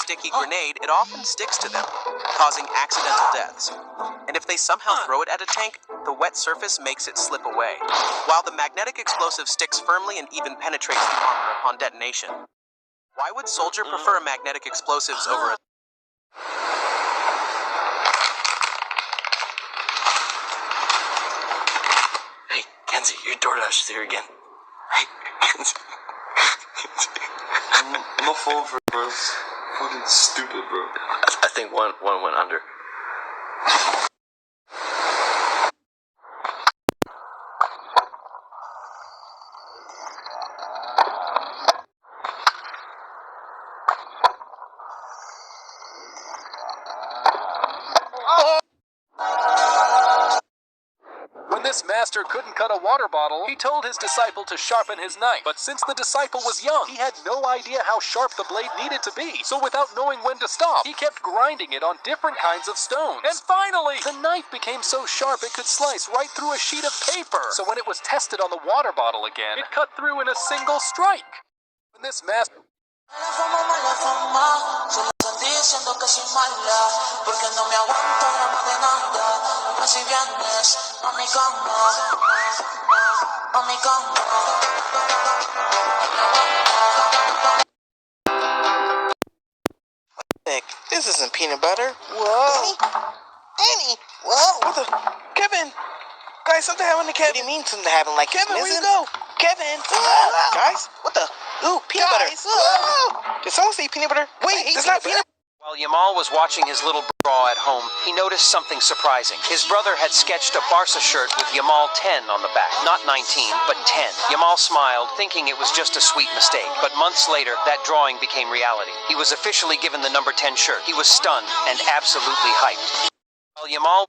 sticky grenade, it often sticks to them, causing accidental deaths. And if they somehow throw it at a tank, the wet surface makes it slip away, while the magnetic explosive sticks firmly and even penetrates the armor upon detonation. Why would Soldier prefer magnetic explosives over a... Hey, Kenzie, your DoorDash is here again. Hey, Kenzie. I'm not falling for it, bro. It's fucking stupid, bro. I think one went under. When this master couldn't cut a water bottle, he told his disciple to sharpen his knife. But since the disciple was young, he had no idea how sharp the blade needed to be. So without knowing when to stop, he kept grinding it on different kinds of stones. And finally, the knife became so sharp it could slice right through a sheet of paper. So when it was tested on the water bottle again, it cut through in a single strike. When this master... Diciendo que soy mala, porque no me aguanto drama de nada. Así vienes a mi cama, a mi cama. Nick, this isn't peanut butter. Whoa. Danny! Whoa! What the? Kevin! Guys, something happened to Kevin. What do you mean something happened? Like Kevin, where you go? Kevin! Guys, what the? Ooh, peanut butter. Did someone say peanut butter? Wait, that's not peanut butter. While Yamal was watching his little bra at home, he noticed something surprising. His brother had sketched a Barca shirt with Yamal 10 on the back. Not 19, but 10. Yamal smiled, thinking it was just a sweet mistake. But months later, that drawing became reality. He was officially given the number 10 shirt. He was stunned and absolutely hyped. While Yamal...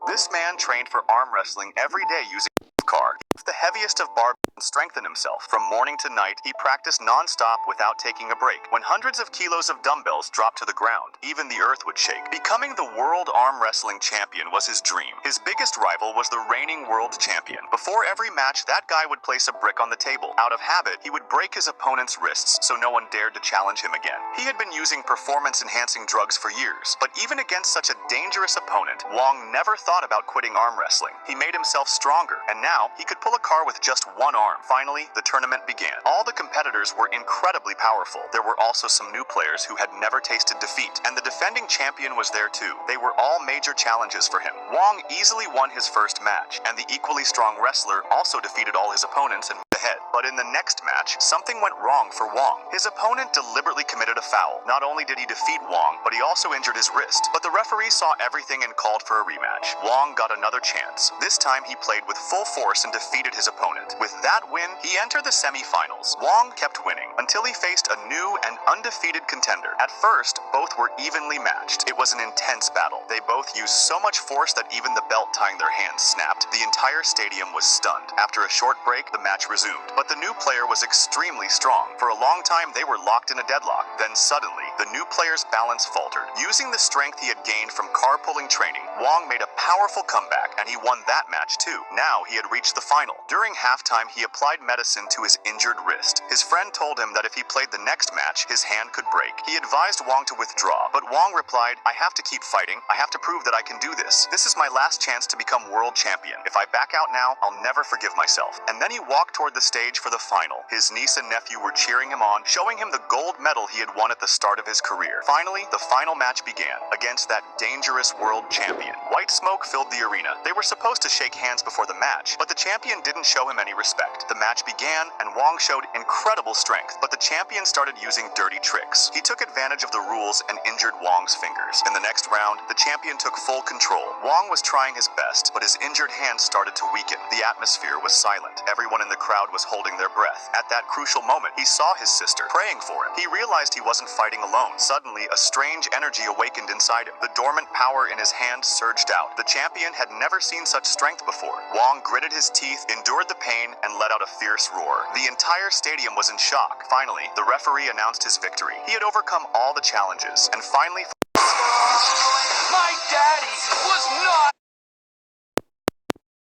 This man trained for arm wrestling every day using a car. The heaviest of barbells and strengthened himself. From morning to night, he practiced non-stop without taking a break. When hundreds of kilos of dumbbells dropped to the ground, even the earth would shake. Becoming the world arm wrestling champion was his dream. His biggest rival was the reigning world champion. Before every match, that guy would place a brick on the table. Out of habit, he would break his opponent's wrists so no one dared to challenge him again. He had been using performance-enhancing drugs for years, but even against such a dangerous opponent, Wong never thought about quitting arm wrestling. He made himself stronger, and now he could pull a car with just one arm. Finally, the tournament began. All the competitors were incredibly powerful. There were also some new players who had never tasted defeat, and the defending champion was there too. They were all major challenges for him. Wong easily won his first match, and the equally strong wrestler also defeated all his opponents and moved ahead. But in the next match, something went wrong for Wong. His opponent deliberately committed a foul. Not only did he defeat Wong, but he also injured his wrist. But the referee saw everything and called for a rematch. Wong got another chance. This time he played with full force and defeated his opponent. With that win, he entered the semi-finals. Wong kept winning until he faced a new and undefeated contender. At first, both were evenly matched. It was an intense battle. They both used so much force that even the belt tying their hands snapped. The entire stadium was stunned. After a short break, the match resumed. But the new player was extremely strong. For a long time, they were locked in a deadlock. Then suddenly, the new player's balance faltered. Using the strength he had gained from carpooling training, Wong made a powerful comeback, and he won that match too. Now he had reached the final. During halftime, he applied medicine to his injured wrist. His friend told him that if he played the next match, his hand could break. He advised Wong to withdraw, but Wong replied, "I have to keep fighting. I have to prove that I can do this. This is my last chance to become world champion. If I back out now, I'll never forgive myself." And then he walked toward the stage for the final. His niece and nephew were cheering him on, showing him the gold medal he had won at the start of his career. Finally, the final match began, against that dangerous world champion. White smoke filled the arena. They were supposed to shake hands before the match, but the champion didn't show him any respect. The match began, and Wong showed incredible strength, but the champion started using dirty tricks. He took advantage of the rules and injured Wong's fingers. In the next round, the champion took full control. Wong was trying his best, but his injured hand started to weaken. The atmosphere was silent. Everyone in the crowd was holding their breath. At that crucial moment, he saw his sister praying for him. He realized he wasn't fighting alone. Suddenly, a strange energy awakened inside him. The dormant power in his hand surged out. The champion had never seen such strength before. Wong gritted his teeth, endured the pain, and let out a fierce roar. The entire stadium was in shock. Finally, the referee announced his victory. He had overcome all the challenges, and finally... My daddy was not...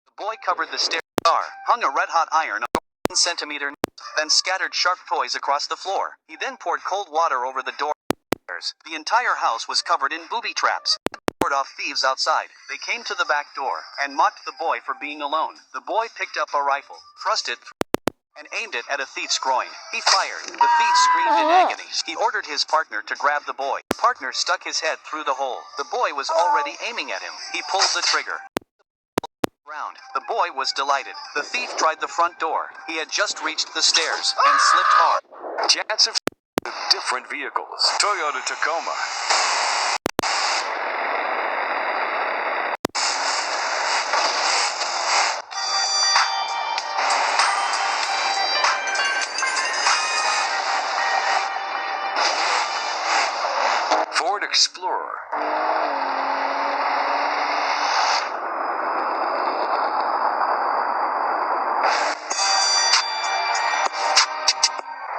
The boy covered the stairs, hung a red-hot iron on 1 centimeter, then scattered sharp toys across the floor. He then poured cold water over the door. The entire house was covered in booby traps. Ward off thieves outside. They came to the back door and mocked the boy for being alone. The boy picked up a rifle, thrust it and aimed it at a thief's groin. He fired. The thief screamed in agony. He ordered his partner to grab the boy. The partner stuck his head through the hole. The boy was already aiming at him. He pulled the trigger. The boy was delighted. The thief tried the front door. He had just reached the stairs and slipped hard. Chance of different vehicles. Toyota Tacoma. Ford Explorer.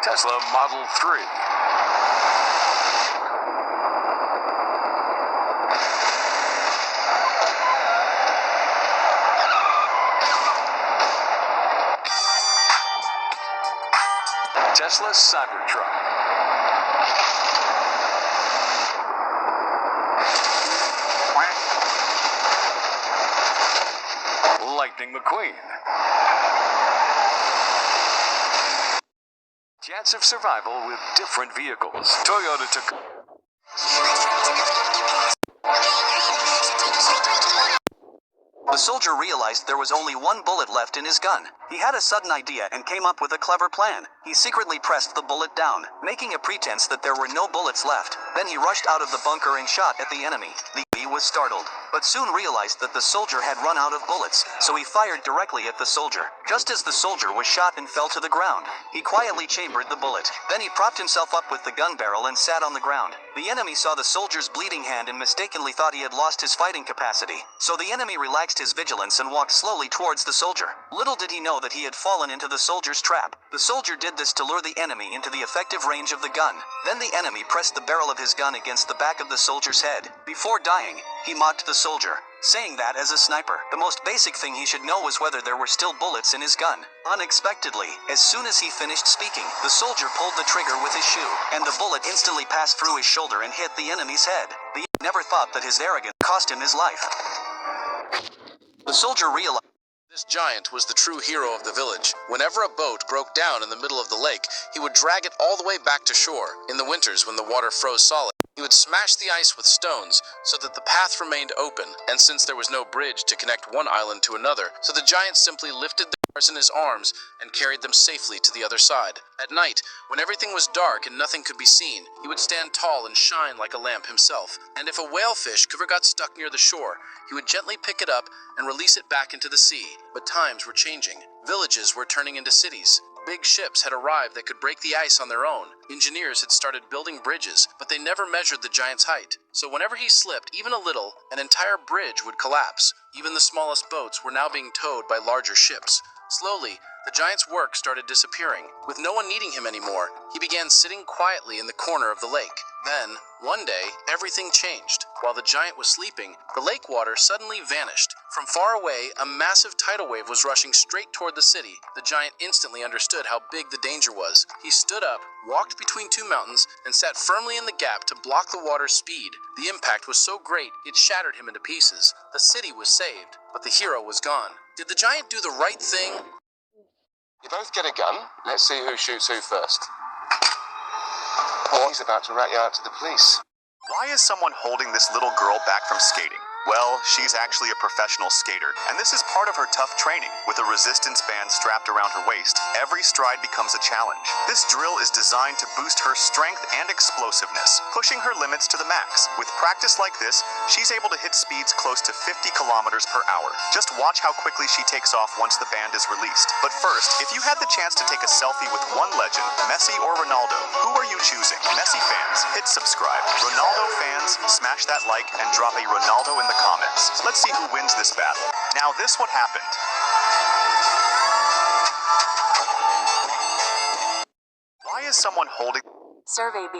Tesla Model 3. Tesla Cybertruck. Lightning McQueen. Chance of survival with different vehicles. Toyota Tacoma. The soldier realized there was only 1 bullet left in his gun. He had a sudden idea and came up with a clever plan. He secretly pressed the bullet down, making a pretense that there were no bullets left. Then he rushed out of the bunker and shot at the enemy. The enemy was startled, but soon realized that the soldier had run out of bullets, so he fired directly at the soldier. Just as the soldier was shot and fell to the ground, he quietly chambered the bullet. Then he propped himself up with the gun barrel and sat on the ground. The enemy saw the soldier's bleeding hand and mistakenly thought he had lost his fighting capacity. So the enemy relaxed his vigilance and walked slowly towards the soldier. Little did he know that he had fallen into the soldier's trap. The soldier did this to lure the enemy into the effective range of the gun. Then the enemy pressed the barrel of his gun against the back of the soldier's head. Before dying, he mocked the soldier, saying that as a sniper, the most basic thing he should know was whether there were still bullets in his gun. Unexpectedly, as soon as he finished speaking, the soldier pulled the trigger with his shoe, and the bullet instantly passed through his shoulder and hit the enemy's head. The enemy never thought that his arrogance cost him his life. The soldier realized this giant was the true hero of the village. Whenever a boat broke down in the middle of the lake, he would drag it all the way back to shore. In the winters, when the water froze solid, he would smash the ice with stones so that the path remained open, and since there was no bridge to connect one island to another, so the giant simply lifted the cars in his arms and carried them safely to the other side. At night, when everything was dark and nothing could be seen, he would stand tall and shine like a lamp himself. And if a whalefish ever got stuck near the shore, he would gently pick it up and release it back into the sea. But times were changing. Villages were turning into cities. Big ships had arrived that could break the ice on their own. Engineers had started building bridges, but they never measured the giant's height. So whenever he slipped even a little, an entire bridge would collapse. Even the smallest boats were now being towed by larger ships. Slowly, the giant's work started disappearing. With no one needing him anymore, he began sitting quietly in the corner of the lake. Then, one day, everything changed. While the giant was sleeping, the lake water suddenly vanished. From far away, a massive tidal wave was rushing straight toward the city. The giant instantly understood how big the danger was. He stood up, walked between 2 mountains, and sat firmly in the gap to block the water's speed. The impact was so great, it shattered him into pieces. The city was saved, but the hero was gone. Did the giant do the right thing? You both get a gun. Let's see who shoots who first. Oh, he's about to rat you out to the police. Why is someone holding this little girl back from skating? Well, she's actually a professional skater, and this is part of her tough training. With a resistance band strapped around her waist, every stride becomes a challenge. This drill is designed to boost her strength and explosiveness, pushing her limits to the max. With practice like this, she's able to hit speeds close to 50 kilometers per hour. Just watch how quickly she takes off once the band is released. But first, if you had the chance to take a selfie with one legend, Messi or Ronaldo, who are you choosing? Messi fans, hit subscribe. Ronaldo fans, smash that like and drop a Ronaldo in the comments. Let's see who wins this battle. Now this what happened. Why is someone holding... Survey B.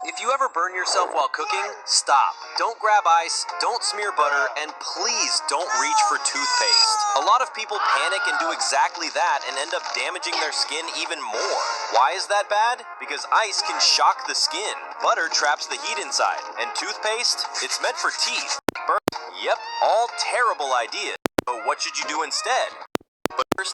If you ever burn yourself while cooking, stop. Don't grab ice, don't smear butter, and please don't reach for toothpaste. A lot of people panic and do exactly that and end up damaging their skin even more. Why is that bad? Because ice can shock the skin. Butter traps the heat inside. And toothpaste? It's meant for teeth. Yep, all terrible ideas. So what should you do instead? But first,